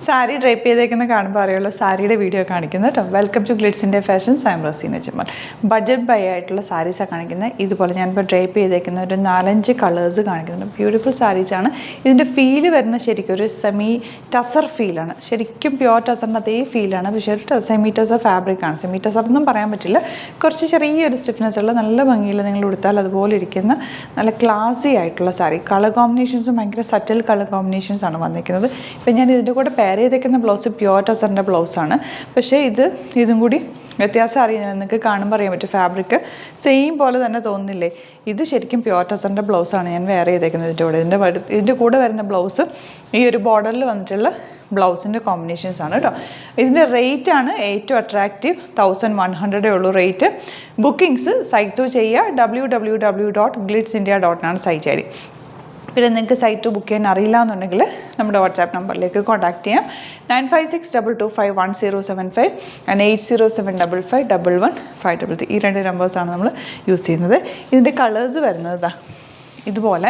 സാരി ഡ്രൈപ്പ് ചെയ്തേക്കുന്ന കാണുമ്പോൾ അറിയുള്ളൂ സാരിയുടെ വീഡിയോ കാണിക്കുന്നത് കേട്ടോ. Welcome to Glitz India Fashions. I'm Raseena Jamal. Budget buy ആയിട്ടുള്ള സാരീസാണ് കാണിക്കുന്നത്. ഇതുപോലെ ഞാനിപ്പോൾ ഡ്രൈപ്പ് ചെയ്തേക്കുന്ന ഒരു 4-5 കളേഴ്സ് കാണിക്കുന്നുണ്ട്. ബ്യൂട്ടിഫുൾ സാരീസാണ്. ഇതിൻ്റെ ഫീല് വരുന്ന ശരിക്കും ഒരു സെമി ടസർ ഫീലാണ്. ശരിക്കും പ്യുവർ ടസറിൻ്റെ അതേ ഫീലാണ്. പക്ഷേ ഒരു സെമി ടസർ ഫാബ്രിക്കാണ്. സെമി ടസർ ഒന്നും പറയാൻ പറ്റില്ല. കുറച്ച് ചെറിയൊരു സ്റ്റിഫ്നെസ് ഉള്ള നല്ല ഭംഗിയിൽ നിങ്ങൾ ഉടുത്താൽ അതുപോലെ ഇരിക്കുന്ന നല്ല ക്ലാസി ആയിട്ടുള്ള സാരി. കളർ കോമ്പിനേഷൻസും ഭയങ്കര സറ്റിൽ കളർ കോമ്പിനേഷൻസ് ആണ് വന്നിരിക്കുന്നത്. ഇപ്പം ഞാൻ ഇതിൻ്റെ കൂടെ പെയർ ചെയ്തേക്കുന്ന ബ്ലൗസ് പ്യുവർ ടസറിൻ്റെ ബ്ലൗസാണ്. പക്ഷേ ഇതും കൂടി വ്യത്യാസം അറിയാൻ നിങ്ങൾക്ക് കാണുമ്പോൾ അറിയാൻ പറ്റും. ഫാബ്രിക് സെയിം പോലെ തന്നെ തോന്നുന്നില്ലേ? ഇത് ശരിക്കും പ്യുവർ ടസറിൻ്റെ ബ്ലൗസാണ് ഞാൻ വെയർ ചെയ്തേക്കുന്നത്. ഇതിൻ്റെ കൂടെ വരുന്ന ബ്ലൗസ് ഈ ഒരു ബോർഡറിൽ വന്നിട്ടുള്ള ബ്ലൗസിൻ്റെ കോമ്പിനേഷൻസ് ആണ് കേട്ടോ. ഇതിൻ്റെ റേറ്റ് ആണ് ഏറ്റവും അട്രാക്റ്റീവ്. 1100 ഉള്ളൂ റേറ്റ്. ബുക്കിംഗ്സ് സൈറ്റ് ത്രൂ ചെയ്യുക. www.glitzindia.in site I D. പിന്നെ നിങ്ങൾക്ക് സൈറ്റ് ബുക്ക് ചെയ്യാൻ അറിയില്ല എന്നുണ്ടെങ്കിൽ നമ്മുടെ വാട്സാപ്പ് നമ്പറിലേക്ക് കോൺടാക്ട് ചെയ്യാം. 9562251075 ആൻഡ് 8075551153. ഈ 2 നമ്പേഴ്സാണ് നമ്മൾ യൂസ് ചെയ്യുന്നത്. ഇതിൻ്റെ കളേഴ്സ് വരുന്നത് ഇതുപോലെ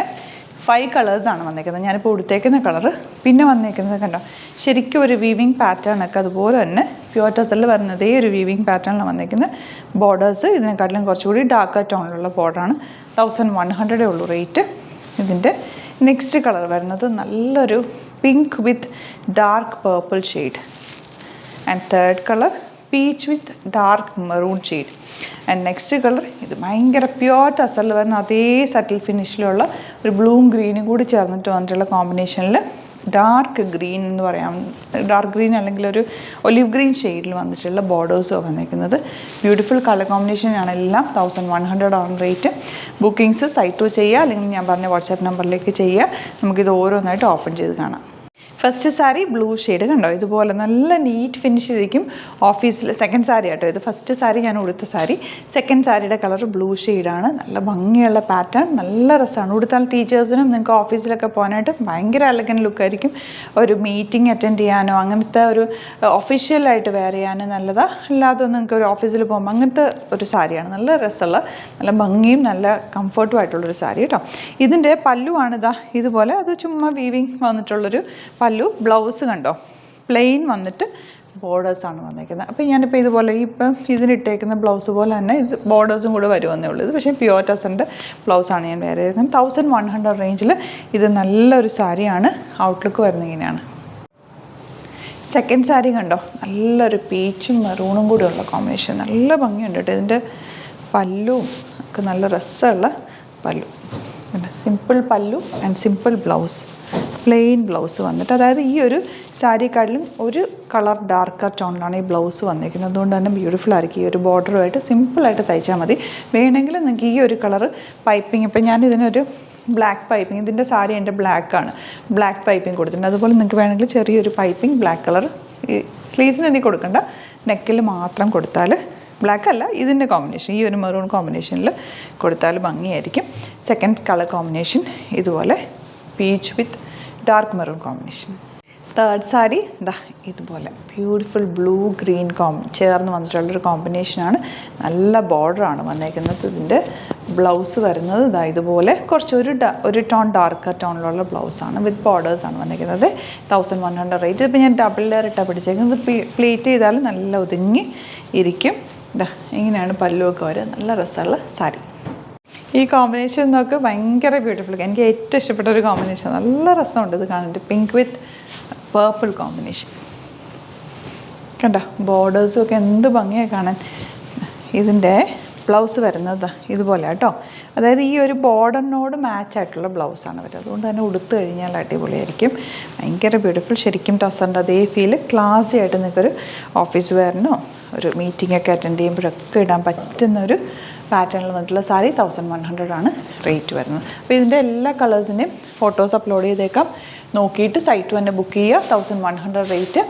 5 കളേഴ്സാണ് വന്നേക്കുന്നത്. ഞാനിപ്പോൾ ഉടുത്തേക്കുന്ന കളറ് പിന്നെ വന്നേക്കുന്നത് കണ്ടോ, ശരിക്കും ഒരു വീവിങ് പാറ്റേൺ ഒക്കെ അതുപോലെ തന്നെ പ്യുവർ ടസറിൽ വരുന്നതേ ഒരു വീവിങ് പാറ്റേണിലാണ് വന്നേക്കുന്നത്. ബോർഡേഴ്സ് ഇതിനെക്കാട്ടിലും കുറച്ചുകൂടി ഡാർക്ക് ടോണിലുള്ള ബോർഡറാണ്. 1100 ഉള്ളൂ റേറ്റ്. ഇതിൻ്റെ നെക്സ്റ്റ് കളർ വരുന്നത് നല്ലൊരു pink with dark purple shade. And third colour peach with dark maroon shade. And next colour ഇത് ഭയങ്കര പ്യുവർ ടസറിൽ വരുന്ന അതേ സറ്റിൽ ഫിനിഷിലുള്ള ഒരു ബ്ലൂവും ഗ്രീനും കൂടി ചേർന്നിട്ട് വന്നിട്ടുള്ള കോമ്പിനേഷനിൽ ഡാർക്ക് ഗ്രീൻ എന്ന് പറയാം. ഡാർക്ക് ഗ്രീൻ അല്ലെങ്കിൽ ഒരു ഒലിവ് ഗ്രീൻ ഷെയ്ഡിൽ വന്നിട്ടുള്ള ബോർഡേഴ്സും വന്നിരിക്കുന്നത്. ബ്യൂട്ടിഫുൾ കളർ കോമ്പിനേഷനാണ് എല്ലാം. 1100 ആണ് റേറ്റ്. ബുക്കിംഗ്സ് സൈറ്റ് ത്രൂ ചെയ്യുക, അല്ലെങ്കിൽ ഞാൻ പറഞ്ഞ വാട്സാപ്പ് നമ്പറിലേക്ക് ചെയ്യുക. നമുക്കിത് ഓരോന്നായിട്ട് ഓപ്പൺ ചെയ്ത് കാണാം. ഫസ്റ്റ് സാരി ബ്ലൂ ഷെയ്ഡ് കണ്ടോ, ഇതുപോലെ നല്ല നീറ്റ് ഫിനിഷിലിരിക്കും ഓഫീസിൽ. സെക്കൻഡ് സാരി കേട്ടോ ഇത്. ഫസ്റ്റ് സാരി ഞാൻ ഉടുത്ത സാരി. സെക്കൻഡ് സാരിയുടെ കളർ ബ്ലൂ ഷെയ്ഡാണ്. നല്ല ഭംഗിയുള്ള പാറ്റേൺ, നല്ല രസമാണ് ഉടുത്താൽ. ടീച്ചേഴ്സിനും നിങ്ങൾക്ക് ഓഫീസിലൊക്കെ പോകാനായിട്ട് ഭയങ്കര എലഗൻറ്റ് ലുക്കായിരിക്കും. ഒരു മീറ്റിംഗ് അറ്റൻഡ് ചെയ്യാനോ അങ്ങനത്തെ ഒരു ഒഫീഷ്യലായിട്ട് വെയർ ചെയ്യാനോ നല്ലതാണ്. അല്ലാതെ നിങ്ങൾക്ക് ഒരു ഓഫീസിൽ പോകുമ്പോൾ അങ്ങനത്തെ ഒരു സാരിയാണ്. നല്ല രസമുള്ള, നല്ല ഭംഗിയും നല്ല കംഫർട്ടും ആയിട്ടുള്ളൊരു സാരി കേട്ടോ. ഇതിൻ്റെ പല്ലുവാണിതാ ഇതുപോലെ. അത് ചുമ്മാ വീവിങ് വന്നിട്ടുള്ളൊരു പല്ലു. ബ്ലൗസ് കണ്ടോ, പ്ലെയിൻ വന്നിട്ട് ബോർഡേഴ്സാണ് വന്നിരിക്കുന്നത്. അപ്പോൾ ഞാനിപ്പോൾ ഇതുപോലെ ഇപ്പം ഇതിനിട്ടേക്കുന്ന ബ്ലൗസ് പോലെ തന്നെ ഇത് ബോർഡേഴ്സും കൂടെ വരുമെന്നേ ഉള്ളൂ. ഇത് പക്ഷേ പ്യുവർ ടസറിൻ്റെ ബ്ലൗസാണ് ഞാൻ വേറെ ചെയ്തത്. 1100 റേഞ്ചിൽ ഇത് നല്ലൊരു സാരിയാണ്. ഔട്ട്ലുക്ക് വരുന്നത് ഇങ്ങനെയാണ്. സെക്കൻഡ് സാരി കണ്ടോ, നല്ലൊരു പീച്ചും മെറൂണും കൂടി ഉള്ള കോമ്പിനേഷൻ. നല്ല ഭംഗിയുണ്ട് കേട്ടോ. ഇതിൻ്റെ പല്ലുവും ഒക്കെ നല്ല രസമുള്ള pallu. Simple pallu and simple blouse. Plain blouse വന്നിട്ട്, അതായത് ഈ ഒരു സാരിക്കാട്ടിലും ഒരു കളർ ഡാർക്കർ ടോണിലാണ് ഈ ബ്ലൗസ് വന്നിരിക്കുന്നത്. അതുകൊണ്ട് തന്നെ ബ്യൂട്ടിഫുൾ ആയിരിക്കും. ഈ ഒരു ബോർഡറുമായിട്ട് സിമ്പിളായിട്ട് തയ്ച്ചാൽ മതി. വേണമെങ്കിൽ നിങ്ങൾക്ക് ഈ ഒരു കളർ പൈപ്പിംഗ്, ഇപ്പം ഞാൻ ഇതിനൊരു ബ്ലാക്ക് പൈപ്പിംഗ്, ഇതിൻ്റെ സാരി എൻ്റെ ബ്ലാക്കാണ്, ബ്ലാക്ക് പൈപ്പിംഗ് കൊടുത്തിട്ടുണ്ട്. അതുപോലെ നിങ്ങൾക്ക് വേണമെങ്കിൽ ചെറിയൊരു പൈപ്പിംഗ് ബ്ലാക്ക് കളർ ഈ സ്ലീവ്സിന് എനിക്ക് കൊടുക്കണ്ട, നെക്കിൽ മാത്രം കൊടുത്താൽ, ബ്ലാക്ക് അല്ല ഇതിൻ്റെ കോമ്പിനേഷൻ, ഈ ഒരു മെറൂൺ കോമ്പിനേഷനിൽ കൊടുത്താൽ ഭംഗിയായിരിക്കും. സെക്കൻഡ് കളർ കോമ്പിനേഷൻ ഇതുപോലെ പീച്ച് വിത്ത് dark maroon combination. Third sari ഇതാ ഇതുപോലെ ബ്യൂട്ടിഫുൾ ബ്ലൂ ഗ്രീൻ ചേർന്ന് വന്നിട്ടുള്ളൊരു കോമ്പിനേഷനാണ്. നല്ല ബോർഡറാണ് വന്നേക്കുന്നത്. ഇതിൻ്റെ ബ്ലൗസ് വരുന്നത് ഇതാ ഇതുപോലെ കുറച്ച് ഒരു ടോൺ ഡാർക്കർ ടോണിലുള്ള ബ്ലൗസാണ്. വിത്ത് ബോർഡേഴ്സാണ് വന്നിരിക്കുന്നത്. 1100 റേറ്റ്. ഇപ്പോൾ ഞാൻ ഡബിൾ ലെയർ ഇട്ടാണ് പിടിച്ചേക്കുന്നത്. പ്ലേറ്റ് ചെയ്താൽ നല്ല ഒതുങ്ങി ഇരിക്കും. ഇതാ ഇങ്ങനെയാണ് പല്ലുവൊക്കെ വരെ. നല്ല രസമുള്ള സാരി. ഈ കോമ്പിനേഷൻ നോക്ക്, ഭയങ്കര ബ്യൂട്ടിഫുൾ. എനിക്ക് ഏറ്റവും ഇഷ്ടപ്പെട്ട ഒരു കോമ്പിനേഷൻ. നല്ല രസമുണ്ട് ഇത് കാണാനായിട്ട്. പിങ്ക് വിത്ത് പേർപ്പിൾ കോമ്പിനേഷൻ കണ്ടോ. ബോർഡേഴ്സും ഒക്കെ എന്ത് ഭംഗിയാണ് കാണാൻ. ഇതിൻ്റെ ബ്ലൗസ് വരുന്നത് ഇതുപോലെ കേട്ടോ. അതായത് ഈ ഒരു ബോർഡറിനോട് മാച്ചായിട്ടുള്ള ബ്ലൗസാണ് വരുന്നത്. അതുകൊണ്ട് തന്നെ ഉടുത്ത് കഴിഞ്ഞാൽ അടിപൊളിയായിരിക്കും. ഭയങ്കര ബ്യൂട്ടിഫുൾ. ശരിക്കും ടസറിൻ്റെ അതേ ഫീല് ക്ലാസി ആയിട്ട് നിങ്ങൾക്കൊരു ഓഫീസ് വെയറിനോ ഒരു മീറ്റിംഗ് ഒക്കെ അറ്റൻഡ് ചെയ്യുമ്പോഴൊക്കെ ഇടാൻ പറ്റുന്ന ഒരു പാറ്റേണിൽ വന്നിട്ടുള്ള സാരി. 1100 ആണ് റേറ്റ് വരുന്നത്. അപ്പോൾ ഇതിൻ്റെ എല്ലാ കളേഴ്സിൻ്റെയും ഫോട്ടോസ് അപ്ലോഡ് ചെയ്തേക്കാം. നോക്കിയിട്ട് സൈറ്റ് തന്നെ ബുക്ക് ചെയ്യുക. 1100 റേറ്റ്.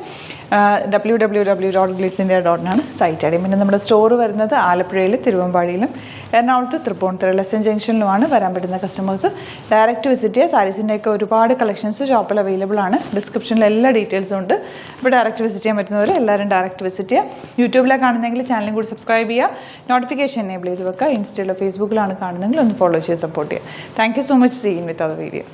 www.glitzindia.in ആണ് സൈറ്റ് ഐ ഡി. പിന്നെ നമ്മുടെ സ്റ്റോർ വരുന്നത് ആലപ്പുഴയിൽ, തിരുവമ്പാടിയിലും, എറണാകുളത്ത് തൃപ്പൂണിത്തുറ ലെസൺ ജംഗ്ഷനിലുമാണ്. വരാൻ പറ്റുന്ന കസ്റ്റമേഴ്സ് ഡയറക്റ്റ് വിസിറ്റ് ചെയ്യുക. സാരീസിൻ്റെയൊക്കെ ഒരുപാട് കളക്ഷൻസ് ഷോപ്പിൽ അവൈലബിൾ ആണ്. ഡിസ്ക്രിപ്ഷനിൽ എല്ലാ ഡീറ്റെയിൽസും ഉണ്ട്. അപ്പോൾ ഡയറക്റ്റ് വിസിറ്റ് ചെയ്യാൻ പറ്റുന്നവർ എല്ലാവരും ഡയറക്റ്റ് വിസിറ്റ് ചെയ്യുക. യൂട്യൂബിലാണ് കാണുന്നതെങ്കിൽ ചാനലും കൂടി സബ്സ്ക്രൈബ് ചെയ്യുക. നോട്ടിഫിക്കേഷൻ എനേബിൾ ചെയ്ത് വെക്കുക. ഇൻസ്റ്റയിലോ ഫേസ്ബുക്കിലാണ് കാണുന്നതെങ്കിൽ ഒന്ന് ഫോളോ ചെയ്ത് സപ്പോർട്ട് ചെയ്യുക. Thank you so much. See in with other video.